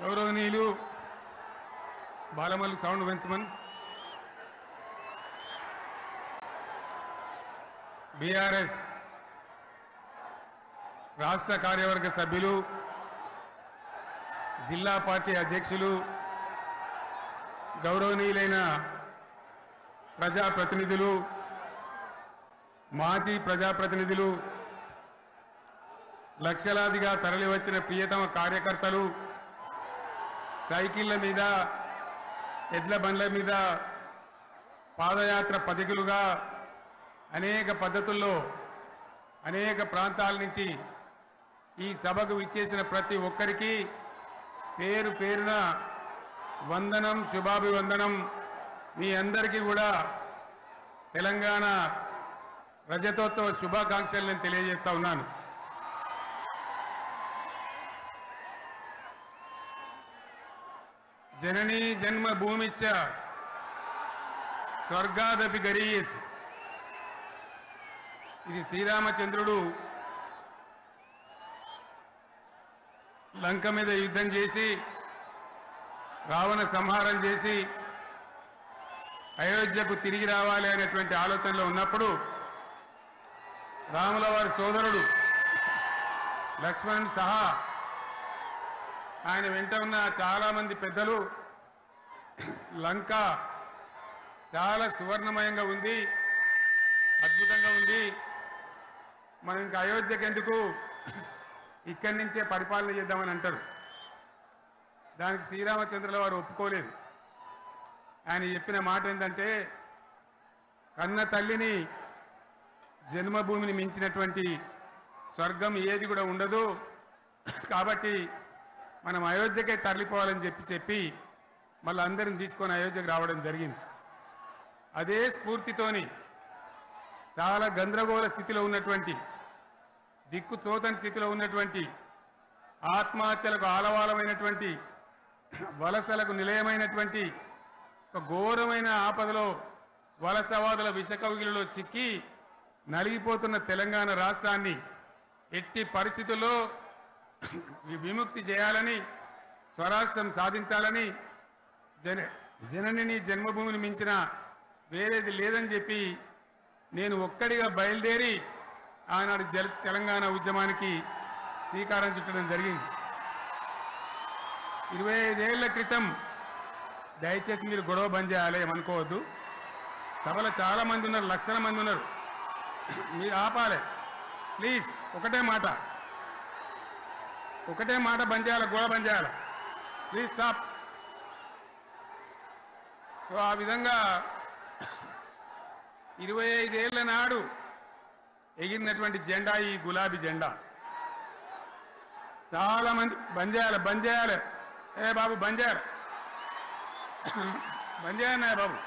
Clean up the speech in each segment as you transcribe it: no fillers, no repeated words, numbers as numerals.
గౌరవనీయులు Balamalli sound పెంచమన్ BRS రాష్ట్ర కార్యవర్గ సభ్యులు జిల్లా పార్టీ అధ్యక్షులు గౌరవనీయులైన ప్రజాప్రతినిధులు మాజీ ప్రజాప్రతినిధులు లక్షలాదిగా తరలివచ్చిన ప్రియతమ కార్యకర్తలు సైకిళ్ల మీద ఎడ్ల బండ్ల మీద పాదయాత్ర పథికులుగా అనేక పద్ధతుల్లో అనేక ప్రాంతాల నుంచి ఈ సభకు విచ్చేసిన ప్రతి ఒక్కరికి పేరు పేరున వందనం శుభాభివందనం. మీ అందరికీ కూడా తెలంగాణ రజతోత్సవ శుభాకాంక్షలు నేను తెలియజేస్తా ఉన్నాను. జననీ జన్మభూమిశ్చ స్వర్గాదపి గరీయసి. ఇది శ్రీరామచంద్రుడు లంక మీద యుద్ధం చేసి రావణ సంహారం చేసి అయోధ్యకు తిరిగి రావాలి అనేటువంటి ఆలోచనలో ఉన్నప్పుడు రాముల వారి సోదరుడు లక్ష్మణుడు సహా ఆయన వెంట ఉన్న చాలామంది పెద్దలు లంక చాలా సువర్ణమయంగా ఉంది, అద్భుతంగా ఉంది, మనం ఇంకా అయోధ్యకు ఎందుకు ఇక్కడి నుంచే పరిపాలన చేద్దామని అంటారు. దానికి శ్రీరామచంద్రుల వారు ఒప్పుకోలేదు. ఆయన చెప్పిన మాట ఏంటంటే, కన్న తల్లిని జన్మభూమిని మించినటువంటి స్వర్గం ఏది కూడా ఉండదు, కాబట్టి మనం అయోధ్యకే తరలిపోవాలని చెప్పి మళ్ళీ అందరిని తీసుకొని అయోధ్యకు రావడం జరిగింది. అదే స్ఫూర్తితోని చాలా గందరగోళ స్థితిలో ఉన్నటువంటి, దిక్కు తోతని స్థితిలో ఉన్నటువంటి, ఆత్మహత్యలకు ఆలవాలమైనటువంటి, వలసలకు నిలయమైనటువంటి ఒక ఘోరమైన ఆపదలో వలసవాదుల విషకవిగిలిలో చిక్కి నలిగిపోతున్న తెలంగాణ రాష్ట్రాన్ని ఎట్టి పరిస్థితుల్లో విముక్తి చేయాలని, స్వరాష్ట్రం సాధించాలని, జననిని జన్మభూమిని మించిన వేరేది లేదని చెప్పి నేను ఒక్కడిగా బయలుదేరి ఆనాడు తెలంగాణ ఉద్యమానికి శ్రీకారం చుట్టడం జరిగింది. 25 ఏళ్ల క్రితం, దయచేసి మీరు గొడవ బంద్ చేయాలి ఏమనుకోవద్దు, సభలో చాలా మంది ఉన్నారు, లక్షల మంది ఉన్నారు, మీరు ఆపాలి ప్లీజ్. ఒకటే మాట బంద్ చేయాలి, గొడవ బంద్ చేయాలి, ప్లీజ్ స్టాప్. సో ఆ విధంగా 25 ఏళ్ల నాడు ఎగిరినటువంటి జెండా ఈ గులాబీ జెండా. చాలా మంది బంద్ చేయాలి, ఏ బాబు బంద్ చేయాలి బాబు.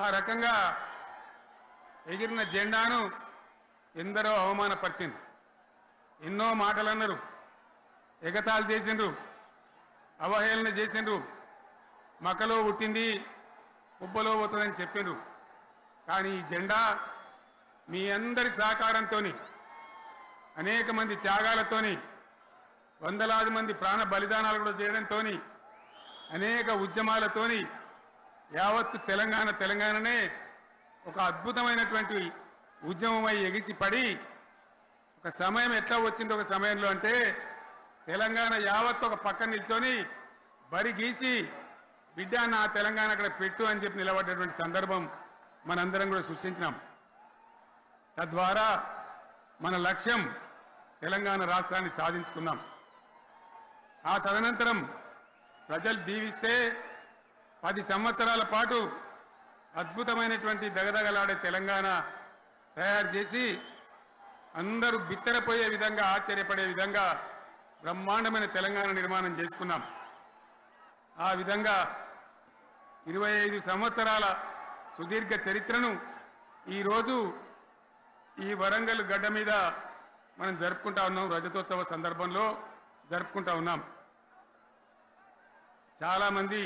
ఆ రకంగా ఎగిరిన జెండాను ఎందరో అవమానపరిచింది, ఎన్నో మాటలు అన్నారు, ఎగతాళి చేసిండ్రు, అవహేళన చేసిండ్రు, మకలో పుట్టింది ఉబ్బలో పోతుందని చెప్పిండ్రు. కానీ ఈ జెండా మీ అందరి సహకారంతో, అనేక మంది త్యాగాలతోని, వందలాది మంది ప్రాణ బలిదానాలు కూడా చేయడంతో, అనేక ఉద్యమాలతోని యావత్తు తెలంగాణనే ఒక అద్భుతమైనటువంటి ఉద్యమమై ఎగిసిపడి, ఒక సమయం ఎట్లా వచ్చింది, ఒక సమయంలో అంటే తెలంగాణ యావత్తు ఒక పక్కన నిల్చొని బరి గీసి బిడ్డ నా తెలంగాణ అక్కడ పెట్టు అని చెప్పి నిలబడ్డటువంటి సందర్భం మనందరం కూడా సృష్టించినాం. తద్వారా మన లక్ష్యం తెలంగాణ రాష్ట్రాన్ని సాధించుకున్నాం. ఆ తదనంతరం ప్రజలు దీవిస్తే 10 సంవత్సరాల పాటు అద్భుతమైనటువంటి దగదగలాడే తెలంగాణ తయారు చేసి అందరూ బిత్తరపోయే విధంగా, ఆశ్చర్యపడే విధంగా బ్రహ్మాండమైన తెలంగాణ నిర్మాణం చేసుకున్నాం. ఆ విధంగా 25 సంవత్సరాల సుదీర్ఘ చరిత్రను ఈరోజు ఈ వరంగల్ గడ్డ మీద మనం జరుపుకుంటా ఉన్నాం, రజతోత్సవ సందర్భంలో జరుపుకుంటా ఉన్నాం. చాలామంది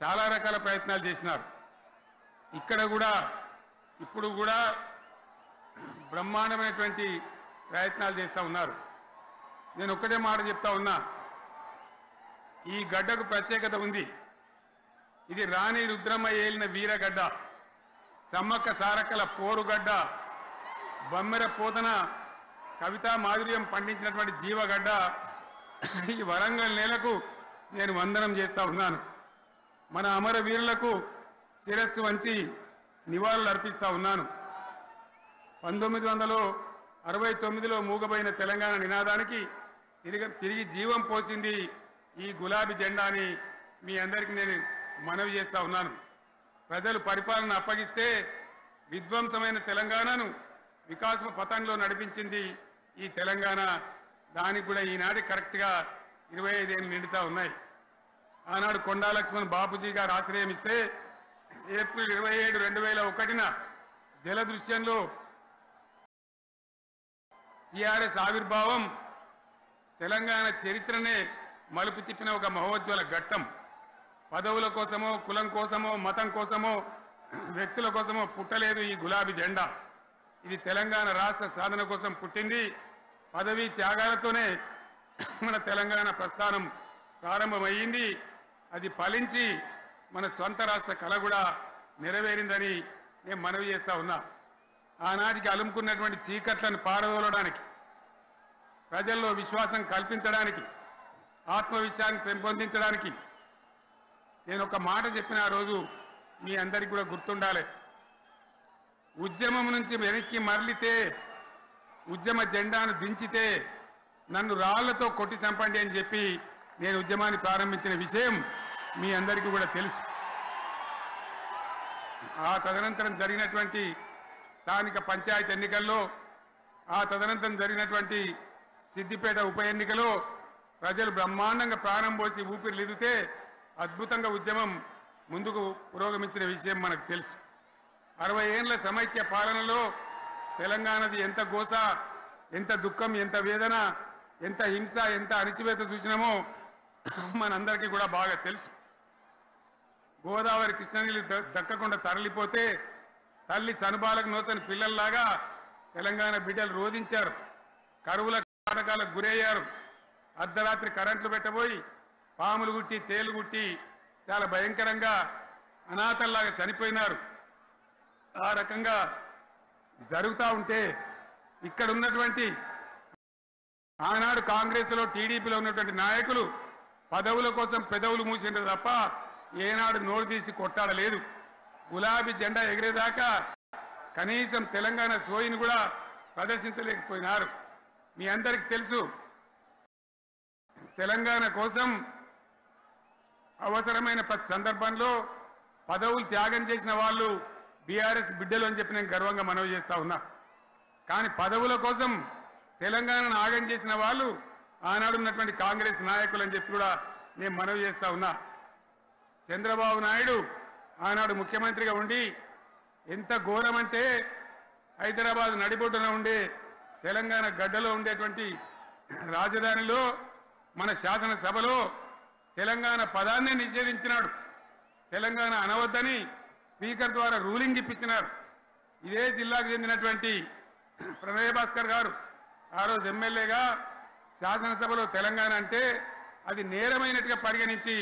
చాలా రకాల ప్రయత్నాలు చేసినారు. ఇక్కడ కూడా ఇప్పుడు కూడా బ్రహ్మాండమైనటువంటి ప్రయత్నాలు చేస్తూ ఉన్నారు. నేను ఒక్కటే మాట చెప్తా ఉన్నా, ఈ గడ్డకు ప్రత్యేకత ఉంది. ఇది రాణి రుద్రమ్మ ఏలిన వీరగడ్డ, సమ్మక్క సారక్కల పోరుగడ్డ, బమ్మెర పోతన కవితా మాధుర్యం పండించినటువంటి జీవగడ్డ. ఈ వరంగల్ నేలకు నేను వందనం చేస్తా ఉన్నాను. మన అమరవీరులకు శిరస్సు వంచి నివాళులు అర్పిస్తా ఉన్నాను. 1969లో మూగబోయిన తెలంగాణ నినాదానికి తిరిగి జీవం పోసింది ఈ గులాబీ జెండాని మీ అందరికీ నేను మనవి చేస్తా ఉన్నాను. ప్రజలు పరిపాలన అప్పగిస్తే విధ్వంసమైన తెలంగాణను వికాస పథంలో నడిపించింది ఈ తెలంగాణ. దానికి కూడా ఈనాటి కరెక్ట్గా 25 ఏళ్ళు నిండుతా ఉన్నాయి. ఆనాడు కొండా లక్ష్మణ్ బాపూజీ గారు ఆశ్రయం ఇస్తే ఏప్రిల్ 27, 2001న జలదృశ్యంలో టిఆర్ఎస్ ఆవిర్భావం తెలంగాణ చరిత్రనే మలుపు తిప్పిన ఒక మహోజ్వల ఘట్టం. పదవుల కోసమో, కులం కోసమో, మతం కోసమో, వ్యక్తుల కోసమో పుట్టలేదు ఈ గులాబీ జెండా. ఇది తెలంగాణ రాష్ట్ర సాధన కోసం పుట్టింది. పదవీ త్యాగాలతోనే మన తెలంగాణ ప్రస్థానం ప్రారంభమయ్యింది. అది ఫలించి మన సొంత రాష్ట్ర కళ కూడా నెరవేరిందని నేను మనవి చేస్తా ఉన్నా. ఆనాటికి అలుముకున్నటువంటి చీకట్లను పారదోలడానికి, ప్రజల్లో విశ్వాసం కల్పించడానికి, ఆత్మవిశ్వాసాన్ని పెంపొందించడానికి నేను ఒక మాట చెప్పిన ఆ రోజు మీ అందరికీ కూడా గుర్తుండాలి. ఉద్యమం నుంచి వెనక్కి మరలితే, ఉద్యమ జెండాను దించితే నన్ను రాళ్లతో కొట్టి చంపండి అని చెప్పి నేను ఉద్యమాన్ని ప్రారంభించిన విషయం మీ అందరికీ కూడా తెలుసు. ఆ తదనంతరం జరిగినటువంటి స్థానిక పంచాయతీ ఎన్నికల్లో, ఆ తదనంతరం జరిగినటువంటి సిద్దిపేట ఉప ఎన్నికలో ప్రజలు బ్రహ్మాండంగా ప్రాణం పోసి ఊపిరిలిదితే అద్భుతంగా ఉద్యమం ముందుకు పురోగమించిన విషయం మనకు తెలుసు. 60 ఏళ్ల సమైక్య పాలనలో తెలంగాణది ఎంత గోస, ఎంత దుఃఖం, ఎంత వేదన, ఎంత హింస, ఎంత అణిచివేత చూసినామో మనందరికీ కూడా బాగా తెలుసు. గోదావరి కృష్ణనీళ్ళు దక్కకుండా తరలిపోతే తల్లి సనుబాలకు నోచని పిల్లల్లాగా తెలంగాణ బిడ్డలు రోధించారు. కరువుల కాటకాలకు గురయ్యారు. అర్ధరాత్రి కరెంట్లు పెట్టబోయి పాములు గుట్టి, తేలు గుట్టి చాలా భయంకరంగా అనాథల్లాగా చనిపోయినారు. ఆ రకంగా జరుగుతూ ఉంటే ఇక్కడ ఉన్నటువంటి ఆనాడు కాంగ్రెస్లో, టీడీపీలో ఉన్నటువంటి నాయకులు పదవుల కోసం పెదవులు మూసిండ్రు తప్ప ఏనాడు నోరు తీసి కొట్టాడలేదు. గులాబీ జెండా ఎగిరేదాకా కనీసం తెలంగాణ సోయిని కూడా ప్రదర్శించలేకపోయినారు. మీ అందరికీ తెలుసు, తెలంగాణ కోసం అవసరమైన ప్రతి సందర్భంలో పదవులు త్యాగం చేసిన వాళ్ళు బీఆర్ఎస్ బిడ్డలు అని చెప్పి నేను గర్వంగా మనవి చేస్తా ఉన్నా. కానీ పదవుల కోసం తెలంగాణను ఆగం చేసిన వాళ్ళు ఆనాడు ఉన్నటువంటి కాంగ్రెస్ నాయకులు అని చెప్పి కూడా నేను మనవి చేస్తా ఉన్నా. చంద్రబాబు నాయుడు ఆనాడు ముఖ్యమంత్రిగా ఉండి ఎంత ఘోరమంటే హైదరాబాద్ నడిబొడ్డున ఉండే తెలంగాణ గడ్డలో ఉండేటువంటి రాజధానిలో మన శాసనసభలో తెలంగాణ పదాన్నే నిషేధించినాడు. తెలంగాణ అనవద్దని స్పీకర్ ద్వారా రూలింగ్ ఇప్పించినారు. ఇదే జిల్లాకు చెందినటువంటి ప్రణయ్ భాస్కర్ గారు ఆ రోజు ఎమ్మెల్యేగా శాసనసభలో తెలంగాణ అంటే అది నేరమైనట్టుగా పరిగణించి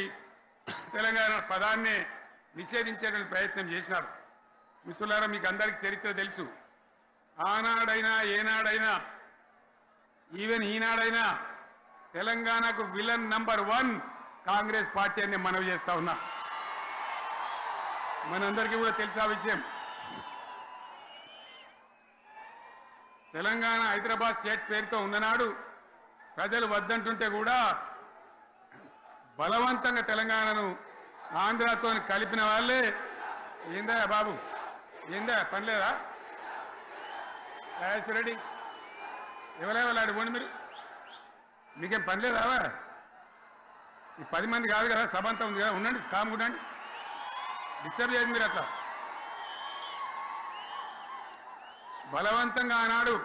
తెలంగాణ పదాన్నే నిషేధించేటువంటి ప్రయత్నం చేసినారు. మిత్రులారా, మీకు అందరికీ చరిత్ర తెలుసు. ఆనాడైనా ఏనాడైనా ఈవెన్ ఈనాడైనా తెలంగాణకు విలన్ నంబర్ 1 కాంగ్రెస్ పార్టీ అని మనవి చేస్తా ఉన్నా. మనందరికీ కూడా తెలుసు ఆ విషయం. తెలంగాణ హైదరాబాద్ స్టేట్ పేరుతో ఉన్ననాడు ప్రజలు వద్దంటుంటే కూడా బలవంతంగా తెలంగాణను ఆంధ్రాతో కలిపిన వాళ్ళే. ఏందా బాబు, ఏందా పనిలేదా? రెడ్డి ఎవరెవలాడు పోండి, మీరు మీకేం పనిలేదావా? ఈ 10 మంది కాదు కదా, సభ అంతా ఉంది కదా, ఉండండి, కామ్ ఉండండి, డిస్టర్బ్ చేయండి మీరు. అట్లా బలవంతంగా ఆనాడు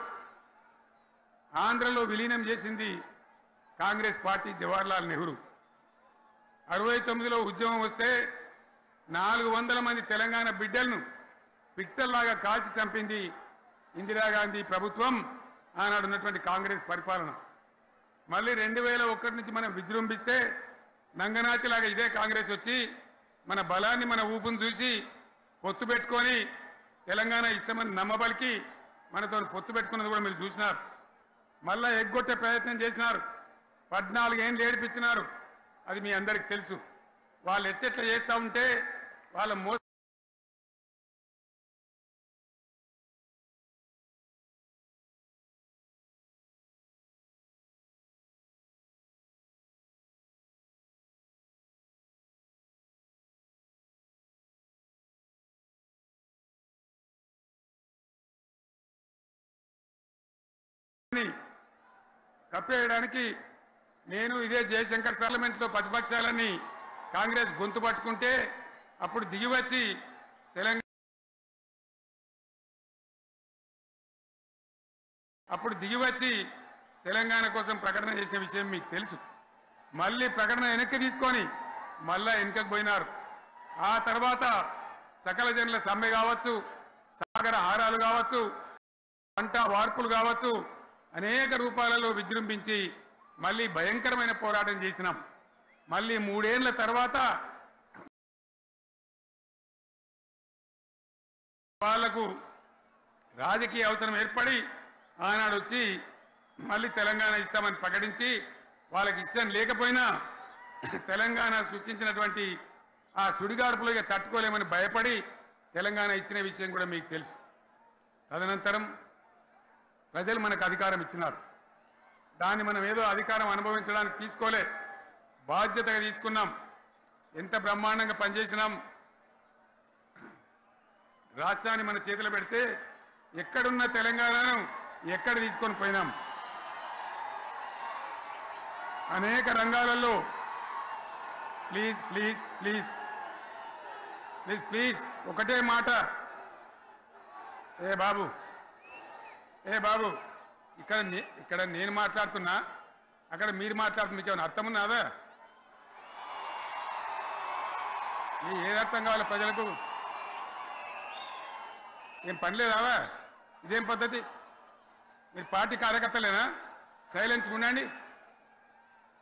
ఆంధ్రలో విలీనం చేసింది కాంగ్రెస్ పార్టీ, జవహర్లాల్ నెహ్రూ. 69లో ఉద్యమం వస్తే 400 మంది తెలంగాణ బిడ్డలను పిట్టల్లాగా కాల్చి చంపింది ఇందిరాగాంధీ ప్రభుత్వం, ఆనాడు ఉన్నటువంటి కాంగ్రెస్ పరిపాలన. మళ్ళీ 2001 నుంచి మనం విజృంభిస్తే నంగనాచిలాగా ఇదే కాంగ్రెస్ వచ్చి మన బలాన్ని మన ఊపును చూసి పొత్తు పెట్టుకొని తెలంగాణ ఇస్తామని నమ్మబలికి మనతో పొత్తు పెట్టుకున్నది కూడా మీరు చూసినారు. మళ్ళా ఎగ్గొట్టే ప్రయత్నం చేసినారు. 14 ఏళ్ళు ఏడిపించినారు. అది మీ అందరికి తెలుసు. వాళ్ళు ఎట్టెట్లా చేస్తూ ఉంటే వాళ్ళ కప్పేయడానికి నేను ఇదే జయశంకర్ పార్లమెంట్లో ప్రతిపక్షాలని కాంగ్రెస్ గొంతు పట్టుకుంటే అప్పుడు దిగివచ్చి తెలంగాణ కోసం ప్రకటన చేసిన విషయం మీకు తెలుసు. మళ్ళీ ప్రకటన వెనక్కి తీసుకొని మళ్ళా వెనకకు పోయినారు. ఆ తర్వాత సకల జనుల సమ్మె కావచ్చు, సాగర హారాలు కావచ్చు, పంట వార్పులు కావచ్చు, అనేక రూపాలలో విజృంభించి మళ్ళీ భయంకరమైన పోరాటం చేసినాం. మళ్ళీ 3 ఏళ్ల తర్వాత వాళ్లకు రాజకీయ అవసరం ఏర్పడి ఆనాడు వచ్చి మళ్ళీ తెలంగాణ ఇస్తామని ప్రకటించి వాళ్ళకి ఇష్టం లేకపోయినా తెలంగాణ సృష్టించినటువంటి ఆ సుడిగాడుపులుగా తట్టుకోలేమని భయపడి తెలంగాణ ఇచ్చిన విషయం కూడా మీకు తెలుసు. తదనంతరం ప్రజలు మనకు అధికారం ఇచ్చినారు. దాన్ని మనం ఏదో అధికారం అనుభవించడానికి తీసుకోలే, బాధ్యతగా తీసుకున్నాం. ఎంత బ్రహ్మాండంగా పనిచేసినాం. రాష్ట్రాన్ని మన చేతిలో పెడితే ఎక్కడున్న తెలంగాణను ఎక్కడ తీసుకొని పోయినాం. అనేక రంగాలలో please please please please please ఒకటే మాట. ఏ బాబు ఇక్కడ నేను మాట్లాడుతున్నా, అక్కడ మీరు మాట్లాడుతున్నా, మీకు ఏమైనా అర్థం ఉన్నదా? ఏది అర్థం కావాలి ప్రజలకు? ఏం పని లేదావా? ఇదేం పద్ధతి? మీరు పార్టీ కార్యకర్తలేనా? సైలెన్స్ ఉండండి.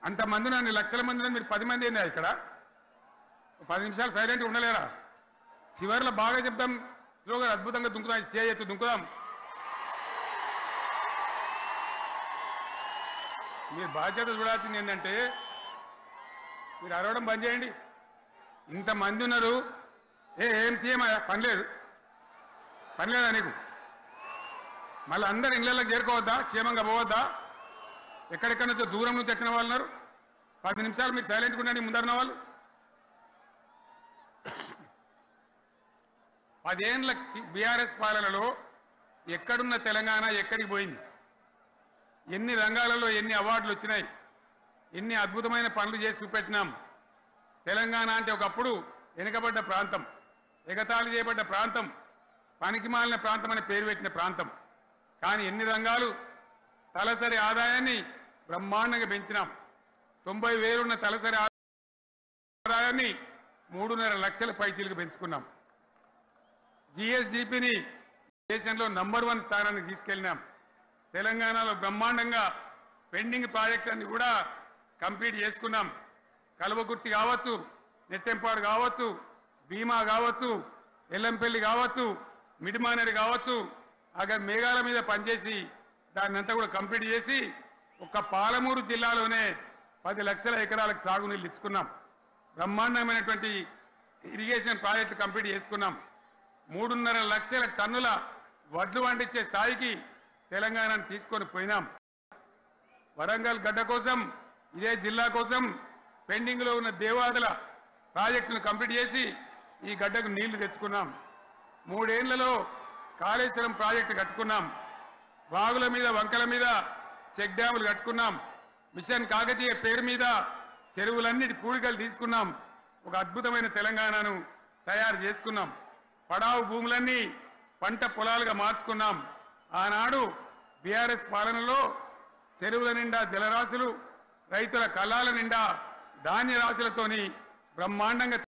అంతమంది నన్ను లక్షల మంది మీరు 10 మంది ఏందా ఇక్కడ? 10 నిమిషాలు సైలెంట్ ఉండలేరా? చివరిలో బాగా చెప్తాం, స్లోగా అద్భుతంగా దుంకుదాం, స్టేజ్ ఎత్తు దుంకుదాం. మీరు బాధ్యత చూడాల్సింది ఏంటంటే మీరు అరవడం బంద్ చేయండి. ఇంతమంది ఉన్నారు. ఏం సీఎం పని లేదా నీకు? మళ్ళీ అందరు ఇళ్లలోకి చేరుకోవద్దా? క్షేమంగా పోవద్దా? ఎక్కడెక్కడి నుంచో దూరం నుంచి వచ్చిన వాళ్ళు ఉన్నారు. 10 నిమిషాలు మీరు సైలెంట్గా ఉండండి. ముందరున్న వాళ్ళు 10 ఏళ్ల బీఆర్ఎస్ పాలనలో ఎక్కడున్న తెలంగాణ ఎక్కడికి పోయింది? ఎన్ని రంగాలలో ఎన్ని అవార్డులు వచ్చినాయి? ఎన్ని అద్భుతమైన పనులు చేసి చూపెట్టినాం. తెలంగాణ అంటే ఒకప్పుడు వెనుకబడ్డ ప్రాంతం, ఎగతాళి చేయబడ్డ ప్రాంతం, పనికి మాలిన ప్రాంతం అని పేరు పెట్టిన ప్రాంతం. కానీ ఎన్ని రంగాలు, తలసరి ఆదాయాన్ని బ్రహ్మాండంగా పెంచినాం. 90,000 ఉన్న తలసరి ఆదాయాన్ని 3.5 లక్షల పైచీలకు పెంచుకున్నాం. జిఎస్డిపిని దేశంలో నంబర్ 1 స్థానానికి తీసుకెళ్ళినాం. తెలంగాణలో బ్రహ్మాండంగా పెండింగ్ ప్రాజెక్టులన్నీ కూడా కంప్లీట్ చేసుకున్నాం. కల్వకుర్తి కావచ్చు, నెట్టెంపాడు కావచ్చు, భీమా కావచ్చు, ఎల్లంపల్లి కావచ్చు, మిడిమానేరు కావచ్చు, అక్కడ మేఘాల మీద పనిచేసి దాన్నంతా కూడా కంప్లీట్ చేసి ఒక్క పాలమూరు జిల్లాలోనే 10 లక్షల ఎకరాలకు సాగునీళ్ళు ఇచ్చుకున్నాం. బ్రహ్మాండమైనటువంటి ఇరిగేషన్ ప్రాజెక్టులు కంప్లీట్ చేసుకున్నాం. 3.5 లక్షల టన్నుల వడ్లు పండించే స్థాయికి తెలంగాణను తీసుకొని పోయినాం. వరంగల్ గడ్డ కోసం, ఇదే జిల్లా కోసం పెండింగ్లో ఉన్న దేవాదుల ప్రాజెక్టును కంప్లీట్ చేసి ఈ గడ్డకు నీళ్లు తెచ్చుకున్నాం. 3 ఏళ్లలో కాళేశ్వరం ప్రాజెక్టు కట్టుకున్నాం. వాగుల మీద, వంకల మీద చెక్ డ్యాములు కట్టుకున్నాం. మిషన్ కాకతీయ పేరు మీద చెరువులన్నిటి పూడికలు తీసుకున్నాం. ఒక అద్భుతమైన తెలంగాణను తయారు చేసుకున్నాం. పడావు భూములన్నీ పంట పొలాలుగా మార్చుకున్నాం. ఆనాడు బీఆర్ఎస్ పాలనలో చెరువుల నిండా జలరాశులు, రైతుల కళ్ళాల నిండా ధాన్య రాశులతోని బ్రహ్మాండంగా